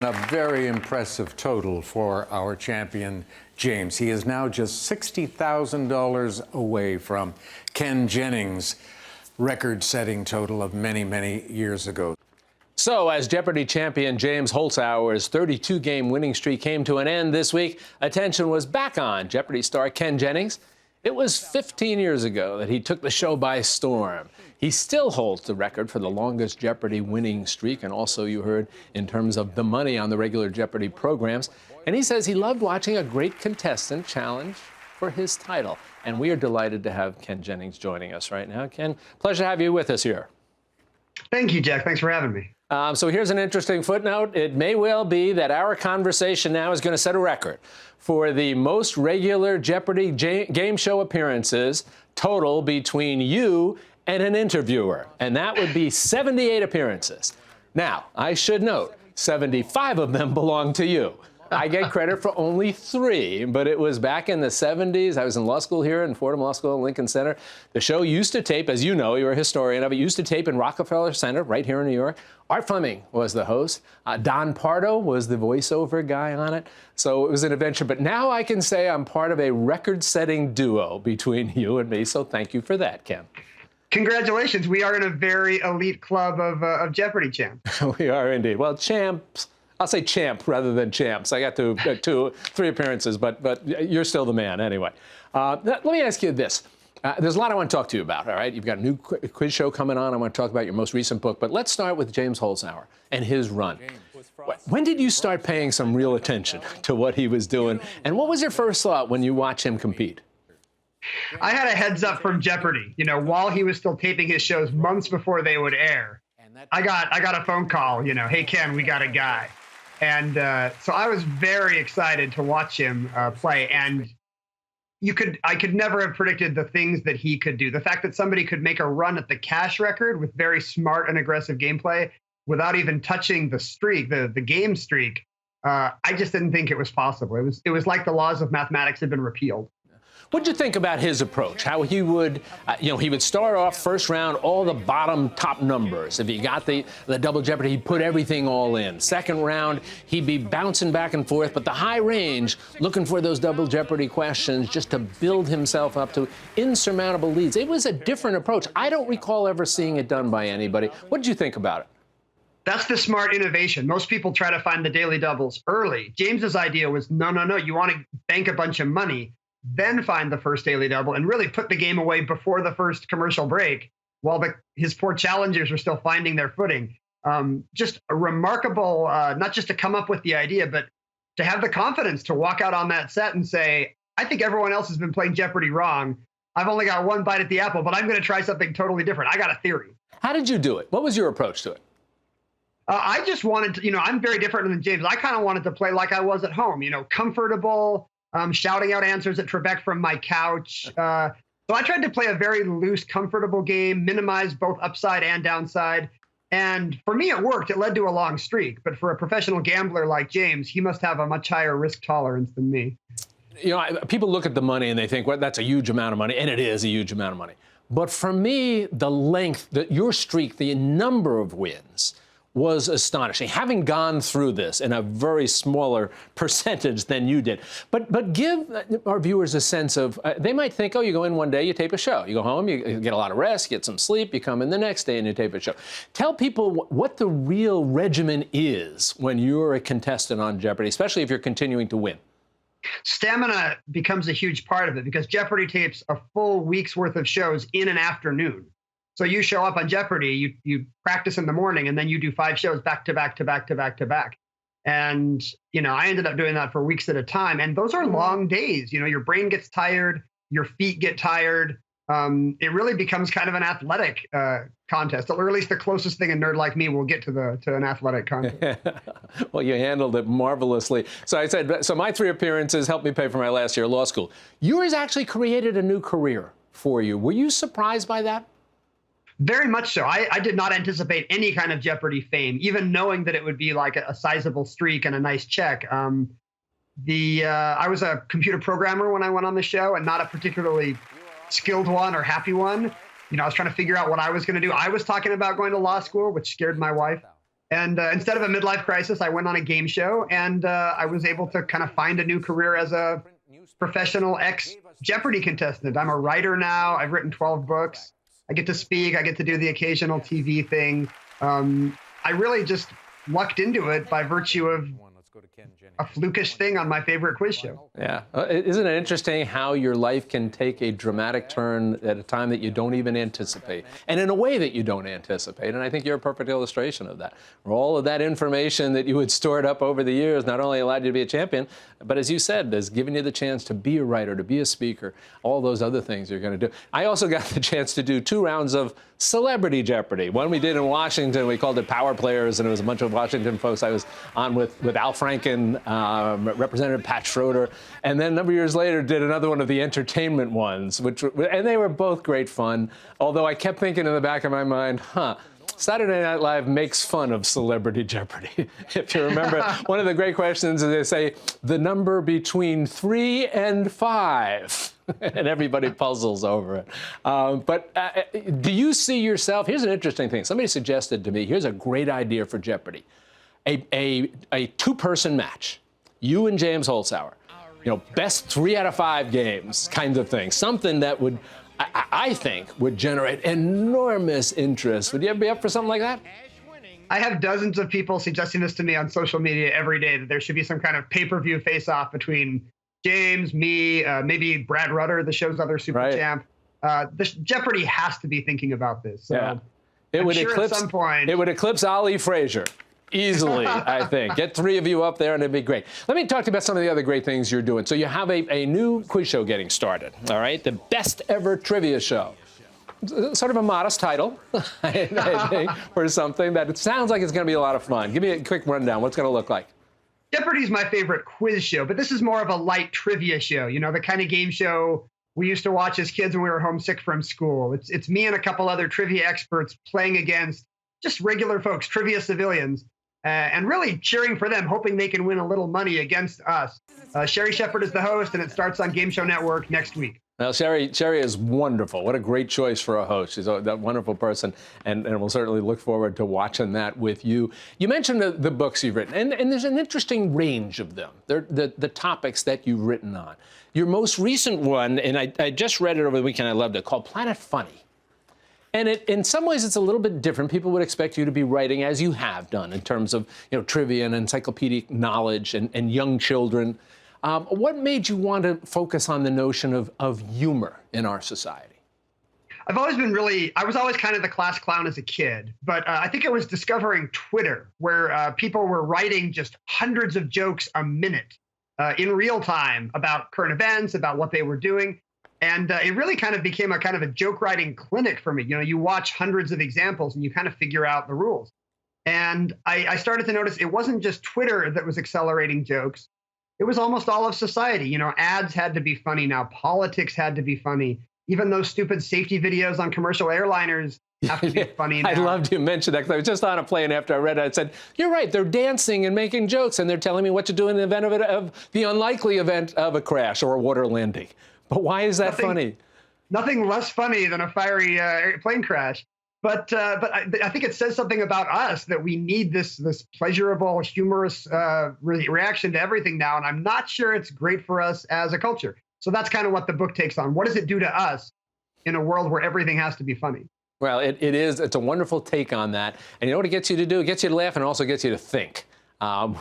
A very impressive total for our champion, James. He is now just $60,000 away from Ken Jennings' record-setting total of many, many years ago. So, as Jeopardy champion James Holzhauer's 32-game winning streak came to an end this week, attention was back on Jeopardy star Ken Jennings. It was 15 years ago that he took the show by storm. He still holds the record for the longest Jeopardy winning streak, and also, you heard, in terms of the money on the regular Jeopardy programs. And he says he loved watching a great contestant challenge for his title. And we are delighted to have Ken Jennings joining us right now. Ken, pleasure to have you with us here. Thank you, Jack. Thanks for having me. So here's an interesting footnote. It may well be that our conversation now is going to set a record for the most regular Jeopardy game show appearances total between you and an interviewer, and that would be 78 appearances. Now, I should note, 75 of them belong to you. I get credit for only 3, but it was back in the 70s. I was in law school here in Fordham Law School in Lincoln Center. The show used to tape, as you know, you're a historian of it, used to tape in Rockefeller Center right here in New York. Art Fleming was the host. Don Pardo was the voiceover guy on it. So it was an adventure. But now I can say I'm part of a record-setting duo between you and me. So thank you for that, Ken. Congratulations. We are in a very elite club of Jeopardy champs. We are indeed. Well, champs. I'll say champ rather than champs. I got to 3 appearances, but you're still the man anyway. Let me ask you this. There's a lot I want to talk to you about, all right? You've got a new quiz show coming on. I want to talk about your most recent book. But let's start with James Holzhauer and his run. When did you start paying some real attention to what he was doing? And what was your first thought when you watch him compete? I had a heads up from Jeopardy. You know, while he was still taping his shows months before they would air, I got a phone call, you know, hey, Ken, we got a guy. And so I was very excited to watch him play. And I could never have predicted the things that he could do. The fact that somebody could make a run at the cash record with very smart and aggressive gameplay without even touching the streak, the game streak, I just didn't think it was possible. It was like the laws of mathematics had been repealed. What'd you think about his approach? How he would, he would start off first round, all the bottom top numbers. If he got the double Jeopardy, he'd put everything all in. Second round, he'd be bouncing back and forth, but the high range, looking for those double Jeopardy questions just to build himself up to insurmountable leads. It was a different approach. I don't recall ever seeing it done by anybody. What did you think about it? That's the smart innovation. Most people try to find the daily doubles early. James's idea was, no. You want to bank a bunch of money, then find the first daily double and really put the game away before the first commercial break while his poor challengers were still finding their footing. Just a remarkable, not just to come up with the idea, but to have the confidence to walk out on that set and say, I think everyone else has been playing Jeopardy wrong. I've only got one bite at the apple, but I'm going to try something totally different. I got a theory. How did you do it? What was your approach to it? I just wanted to, I'm very different than James. I kind of wanted to play like I was at home, comfortable, shouting out answers at Trebeck from my couch. So I tried to play a very loose, comfortable game, minimize both upside and downside. And for me, it worked. It led to a long streak. But for a professional gambler like James, he must have a much higher risk tolerance than me. People look at the money and they think, well, that's a huge amount of money. And it is a huge amount of money. But for me, the length, your streak, the number of wins was astonishing, having gone through this in a very smaller percentage than you did. But give our viewers a sense of, they might think, oh, you go in one day, you tape a show. You go home, you get a lot of rest, get some sleep, you come in the next day and you tape a show. Tell people what the real regimen is when you're a contestant on Jeopardy, especially if you're continuing to win. Stamina becomes a huge part of it because Jeopardy tapes a full week's worth of shows in an afternoon. So you show up on Jeopardy, you practice in the morning, and then you do 5 shows back to back to back to back to back. And, I ended up doing that for weeks at a time. And those are long days. Your brain gets tired, your feet get tired. It really becomes kind of an athletic contest, or at least the closest thing a nerd like me will get to an athletic contest. Well, you handled it marvelously. So I said, my 3 appearances helped me pay for my last year of law school. Yours actually created a new career for you. Were you surprised by that? Very much so. I did not anticipate any kind of Jeopardy fame, even knowing that it would be like a sizable streak and a nice check. I was a computer programmer when I went on the show, and not a particularly skilled one or happy one. I was trying to figure out what I was going to do. I was talking about going to law school, which scared my wife. And instead of a midlife crisis, I went on a game show, and I was able to kind of find a new career as a professional ex-Jeopardy contestant. I'm a writer now. I've written 12 books. I get to speak. I get to do the occasional TV thing. I really just lucked into it by virtue of a flukish thing on my favorite quiz show. Yeah. Isn't it interesting how your life can take a dramatic turn at a time that you don't even anticipate, and in a way that you don't anticipate? And I think you're a perfect illustration of that. All of that information that you had stored up over the years not only allowed you to be a champion, but as you said, has given you the chance to be a writer, to be a speaker, all those other things you're going to do. I also got the chance to do 2 rounds of Celebrity Jeopardy. One we did in Washington. We called it Power Players, and it was a bunch of Washington folks. I was on with Al Franken, Representative Pat Schroeder, and then a number of years later did another one of the entertainment ones, and they were both great fun. Although I kept thinking in the back of my mind, Saturday Night Live makes fun of Celebrity Jeopardy. If you remember, one of the great questions is they say, the number between 3 and 5. And everybody puzzles over it. But do you see yourself? Here's an interesting thing. Somebody suggested to me, here's a great idea for Jeopardy. A 2-person match. You and James Holzhauer. Best 3 out of 5 games kind of thing. Something that would, I think, would generate enormous interest. Would you ever be up for something like that? I have dozens of people suggesting this to me on social media every day, that there should be some kind of pay-per-view face-off between James, me, maybe Brad Rutter, the show's other super champ. Jeopardy has to be thinking about this. So yeah. It would eclipse, at some point. It would eclipse Ali Frazier. Easily, I think. Get 3 of you up there and it'd be great. Let me talk to you about some of the other great things you're doing. So you have a new quiz show getting started, all right? The Best Ever Trivia Show. Sort of a modest title, I think, for something that it sounds like it's going to be a lot of fun. Give me a quick rundown. What's it going to look like? Jeopardy's my favorite quiz show, but this is more of a light trivia show, the kind of game show we used to watch as kids when we were homesick from school. It's me and a couple other trivia experts playing against just regular folks, trivia civilians. And really cheering for them, hoping they can win a little money against us. Sherry Shepard is the host, and it starts on Game Show Network next week. Well, Sherry is wonderful. What a great choice for a host. She's a wonderful person, and we'll certainly look forward to watching that with you. You mentioned the books you've written, and there's an interesting range of them. They're the topics that you've written on. Your most recent one, and I just read it over the weekend, I loved it, called Planet Funny. And in some ways, it's a little bit different. People would expect you to be writing as you have done in terms of trivia and encyclopedic knowledge and young children. What made you want to focus on the notion of humor in our society? I was always kind of the class clown as a kid, but I think it was discovering Twitter, where people were writing just hundreds of jokes a minute in real time about current events, about what they were doing. And it really kind of became a joke writing clinic for me. You watch hundreds of examples and you kind of figure out the rules. And I started to notice it wasn't just Twitter that was accelerating jokes. It was almost all of society. Ads had to be funny now. Politics had to be funny. Even those stupid safety videos on commercial airliners have to be funny now. I loved you mention that, because I was just on a plane after I read it. I said, you're right, they're dancing and making jokes, and they're telling me what to do in the event of the unlikely event of a crash or a water landing. But why is that funny? Nothing less funny than a fiery plane crash. But I think it says something about us that we need this pleasurable, humorous reaction to everything now. And I'm not sure it's great for us as a culture. So that's kind of what the book takes on. What does it do to us in a world where everything has to be funny? Well, it's a wonderful take on that. And you know what it gets you to do? It gets you to laugh and also gets you to think.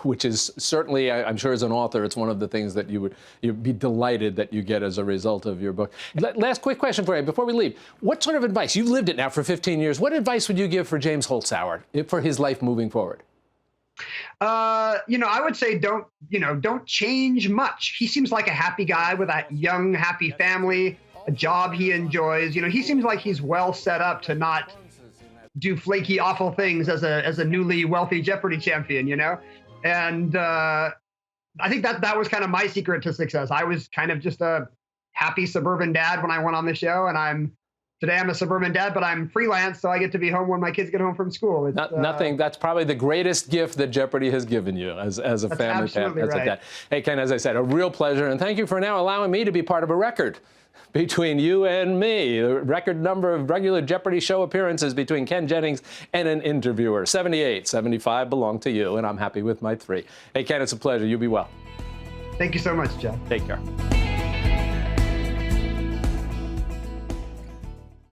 Which is certainly, I'm sure as an author, it's one of the things that you'd be delighted that you get as a result of your book. Last quick question for you before we leave. What sort of advice, you've lived it now for 15 years, what advice would you give for James Holzhauer for his life moving forward? I would say don't change much. He seems like a happy guy with a young, happy family, a job he enjoys. He seems like he's well set up to not do flaky, awful things as a newly wealthy Jeopardy champion, And I think that was kind of my secret to success. I was kind of just a happy suburban dad when I went on the show, and I'm Today I'm a suburban dad, but I'm freelance, so I get to be home when my kids get home from school. It's, Nothing. That's probably the greatest gift that Jeopardy has given you as a family. Absolutely right. Dad. Hey, Ken, as I said, a real pleasure, and thank you for now allowing me to be part of a record between you and me. The record number of regular Jeopardy show appearances between Ken Jennings and an interviewer. 78, 75 belong to you, and I'm happy with my 3. Hey, Ken, it's a pleasure. You be well. Thank you so much, Jeff. Take care.